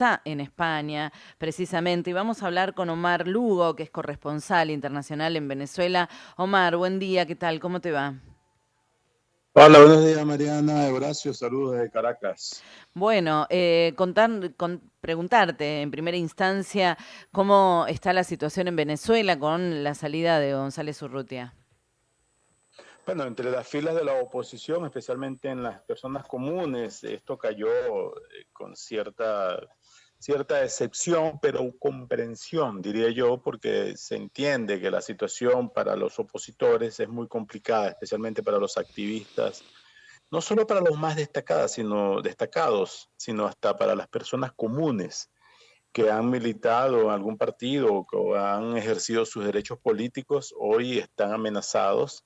está en España, precisamente, y vamos a hablar con Omar Lugo, que es corresponsal internacional en Venezuela. Omar, buen día, ¿qué tal? ¿Cómo te va? Hola, buenos días, Mariana. Horacio, saludos desde Caracas. Bueno, preguntarte en primera instancia cómo está la situación en Venezuela con la salida de González Urrutia. Bueno, entre las filas de la oposición, especialmente en las personas comunes, esto cayó con cierta decepción, pero comprensión, diría yo, porque se entiende que la situación para los opositores es muy complicada, especialmente para los activistas, no solo para los más destacados, sino hasta para las personas comunes que han militado en algún partido o han ejercido sus derechos políticos, hoy están amenazados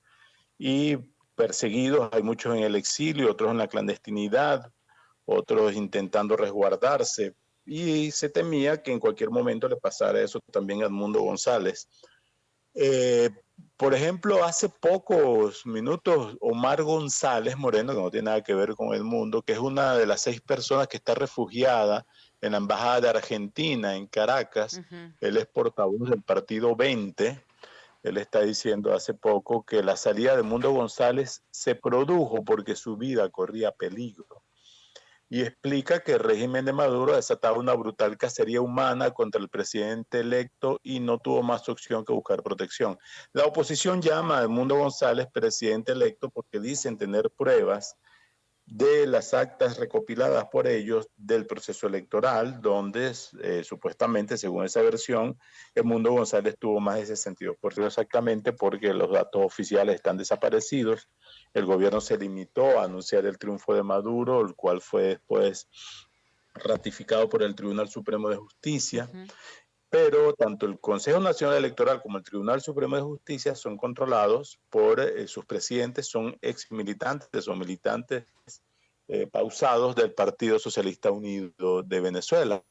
y perseguidos. Hay muchos en el exilio, otros en la clandestinidad, otros intentando resguardarse. Y se temía que en cualquier momento le pasara eso también a Edmundo González. Eh, por ejemplo, hace pocos minutos, Omar González Moreno, que no tiene nada que ver con Edmundo, que es una de las 6 personas que está refugiada en la Embajada de Argentina en Caracas, Ujú. él es portavoz del Partido 20. Él está diciendo hace poco que la salida de Mundo González se produjo porque su vida corría peligro y explica que el régimen de Maduro ha desatado una brutal cacería humana contra el presidente electo y no tuvo más opción que buscar protección. La oposición llama a Edmundo González presidente electo porque dicen tener pruebas de las actas recopiladas por ellos del proceso electoral, donde supuestamente, según esa versión, Edmundo González tuvo más de 62%, exactamente porque los datos oficiales están desaparecidos. El gobierno se limitó a anunciar el triunfo de Maduro, el cual fue después ratificado por el Tribunal Supremo de Justicia, Ujú. pero tanto el Consejo Nacional Electoral como el Tribunal Supremo de Justicia son controlados por sus presidentes, son ex militantes o militantes pausados del Partido Socialista Unido de Venezuela.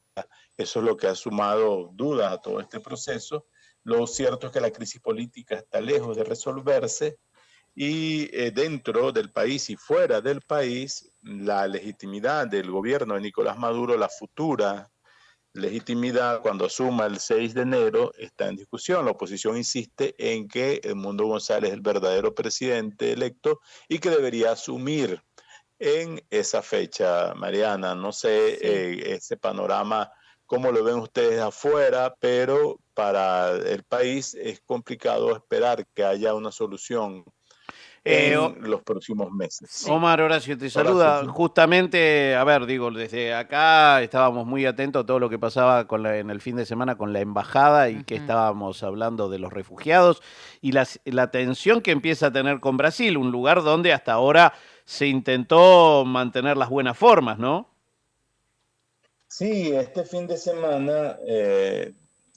Eso es lo que ha sumado dudas a todo este proceso. Lo cierto es que la crisis política está lejos de resolverse y dentro del país y fuera del país, la legitimidad del gobierno de Nicolás Maduro, la futura legitimidad cuando asuma el 6 de enero está en discusión. La oposición insiste en que Edmundo González es el verdadero presidente electo y que debería asumir en esa fecha, Mariana. No sé Sí. ese panorama, cómo lo ven ustedes afuera, pero para el país es complicado esperar que haya una solución Eh, O- en los próximos meses. Sí. Omar, Horacio te Horacio, saluda. sí. Justamente, a ver, digo, desde acá estábamos muy atentos a todo lo que pasaba en el fin de semana con la embajada y que Ujú. estábamos hablando de los refugiados y la tensión que empieza a tener con Brasil, un lugar donde hasta ahora se intentó mantener las buenas formas, ¿no? Sí, este fin de semana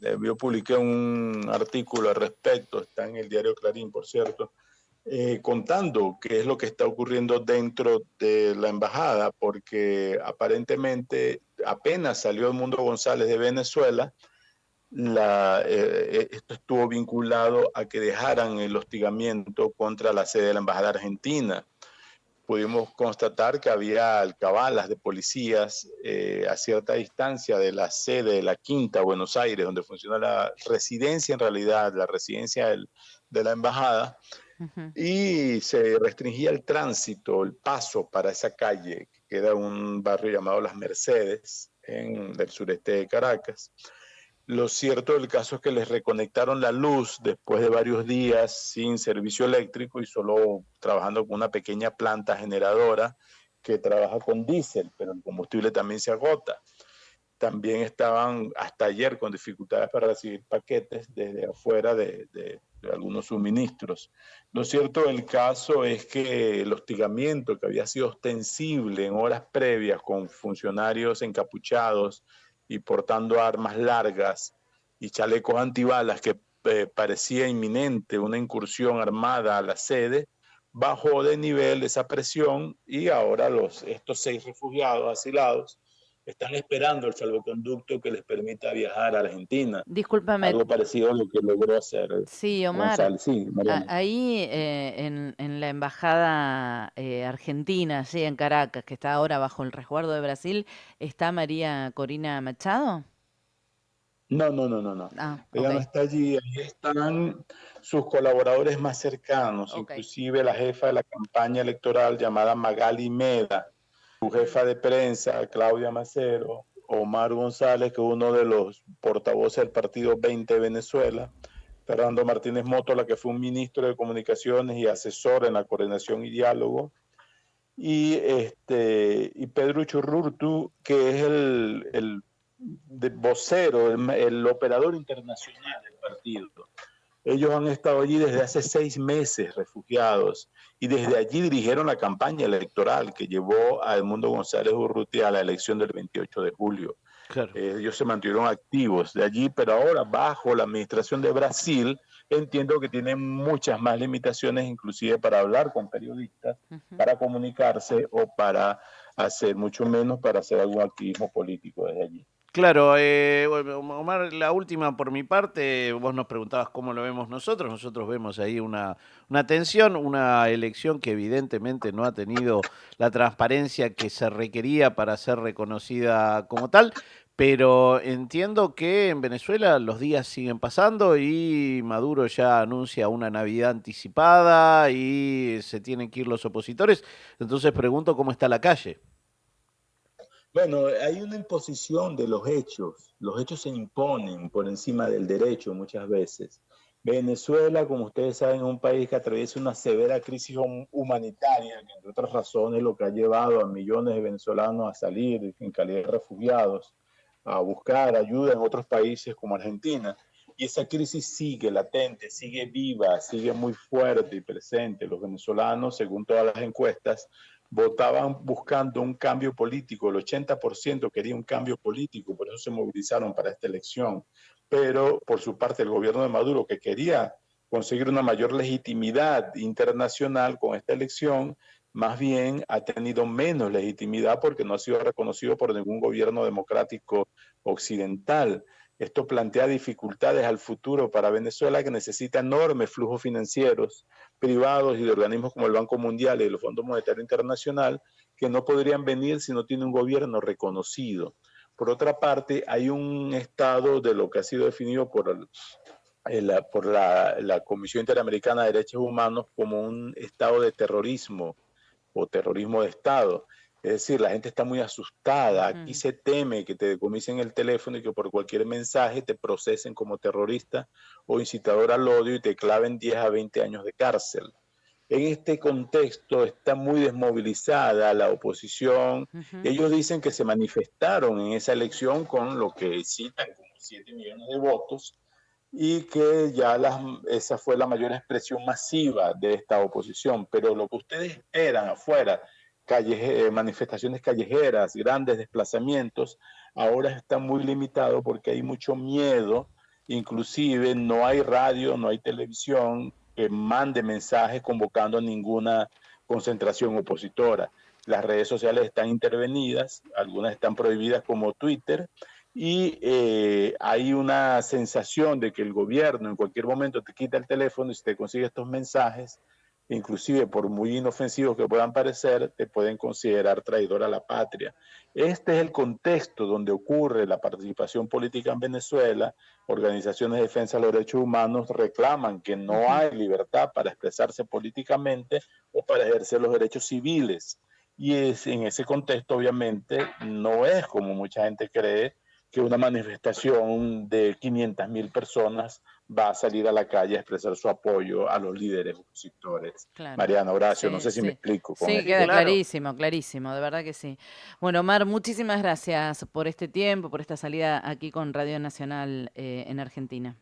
yo publiqué un artículo al respecto, está en el diario Clarín, por cierto, contando qué es lo que está ocurriendo dentro de la embajada, porque aparentemente apenas salió el Mundo González de Venezuela, esto estuvo vinculado a que dejaran el hostigamiento contra la sede de la embajada argentina. Pudimos constatar que había alcabalas de policías a cierta distancia de la sede de la Quinta, Buenos Aires, donde funciona la residencia, en realidad, la residencia de la embajada, Ujú. y se restringía el tránsito, el paso para esa calle, que queda en un barrio llamado Las Mercedes, en el sureste de Caracas. Lo cierto del caso es que les reconectaron la luz después de varios días sin servicio eléctrico y solo trabajando con una pequeña planta generadora que trabaja con diésel, pero el combustible también se agota. También estaban hasta ayer con dificultades para recibir paquetes desde afuera de algunos suministros. Lo cierto del caso es que el hostigamiento que había sido ostensible en horas previas con funcionarios encapuchados y portando armas largas y chalecos antibalas que parecía inminente una incursión armada a la sede, bajó de nivel esa presión y ahora estos 6 refugiados asilados están esperando el salvoconducto que les permita viajar a Argentina. Discúlpame, Algo parecido a lo que logró hacer sí, Omar, González. Sí, Mariana. ahí en la embajada argentina, sí, en Caracas, que está ahora bajo el resguardo de Brasil, ¿está María Corina Machado? No, no, no, no, no. Ah, ok, Ella no está allí. Allí están sus colaboradores más cercanos, ok. inclusive la jefa de la campaña electoral llamada Magali Meda, su jefa de prensa, Claudia Macero, Omar González, que es uno de los portavoces del partido 20 Venezuela, Fernando Martínez Mótola, que fue un ministro de Comunicaciones y asesor en la coordinación y diálogo, y Pedro Churrurtu, que es el vocero, el operador internacional del partido. Ellos han estado allí desde hace 6 meses refugiados y desde allí dirigieron la campaña electoral que llevó a Edmundo González Urrutia a la elección del 28 de julio. Claro. Ellos se mantuvieron activos de allí, pero ahora bajo la administración de Brasil entiendo que tienen muchas más limitaciones, inclusive para hablar con periodistas, para comunicarse o para hacer, mucho menos para hacer algún activismo político desde allí. Claro, bueno, Omar, la última por mi parte, vos nos preguntabas cómo lo vemos nosotros. Nosotros vemos ahí una tensión, una elección que evidentemente no ha tenido la transparencia que se requería para ser reconocida como tal, pero entiendo que en Venezuela los días siguen pasando y Maduro ya anuncia una Navidad anticipada y se tienen que ir los opositores. Entonces pregunto cómo está la calle. Bueno, hay una imposición de los hechos se imponen por encima del derecho muchas veces. Venezuela, como ustedes saben, es un país que atraviesa una severa crisis humanitaria, que entre otras razones lo que ha llevado a millones de venezolanos a salir en calidad de refugiados, a buscar ayuda en otros países como Argentina. Y esa crisis sigue latente, sigue viva, sigue muy fuerte y presente. Los venezolanos, según todas las encuestas, votaban buscando un cambio político. El 80% quería un cambio político, por eso se movilizaron para esta elección. Pero por su parte el gobierno de Maduro, que quería conseguir una mayor legitimidad internacional con esta elección, más bien ha tenido menos legitimidad porque no ha sido reconocido por ningún gobierno democrático occidental. Esto plantea dificultades al futuro para Venezuela, que necesita enormes flujos financieros privados y de organismos como el Banco Mundial y el Fondo Monetario Internacional, que no podrían venir si no tiene un gobierno reconocido. Por otra parte, hay un estado de lo que ha sido definido por la Comisión Interamericana de Derechos Humanos como un estado de terrorismo o terrorismo de Estado. Es decir, la gente está muy asustada. Aquí se teme que te decomisen el teléfono y que por cualquier mensaje te procesen como terrorista o incitador al odio y te claven 10 a 20 años de cárcel. En este contexto está muy desmovilizada la oposición. Ellos dicen que se manifestaron en esa elección con lo que citan como 7 millones de votos y que ya esa fue la mayor expresión masiva de esta oposición. Pero lo que ustedes esperan afuera, manifestaciones callejeras, grandes desplazamientos, ahora está muy limitado porque hay mucho miedo, inclusive no hay radio, no hay televisión que mande mensajes convocando a ninguna concentración opositora. Las redes sociales están intervenidas, algunas están prohibidas como Twitter, y hay una sensación de que el gobierno en cualquier momento te quita el teléfono y si te consigue estos mensajes, inclusive por muy inofensivos que puedan parecer, te pueden considerar traidor a la patria. Este es el contexto donde ocurre la participación política en Venezuela. Organizaciones de defensa de los derechos humanos reclaman que no hay libertad para expresarse políticamente o para ejercer los derechos civiles. Y en ese contexto, obviamente, no es como mucha gente cree, que una manifestación de 500.000 personas va a salir a la calle a expresar su apoyo a los líderes opositores. Claro. Mariana, Horacio, no Sí, sé si me sí. explico con Sí, esto. queda Claro. clarísimo, clarísimo, de verdad que sí. Bueno, Omar, muchísimas gracias por este tiempo, por esta salida aquí con Radio Nacional en Argentina.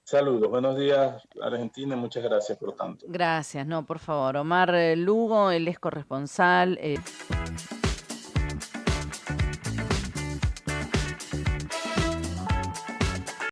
Saludos, buenos días Argentina, muchas gracias por tanto. Gracias, no, por favor. Omar Lugo, él es corresponsal.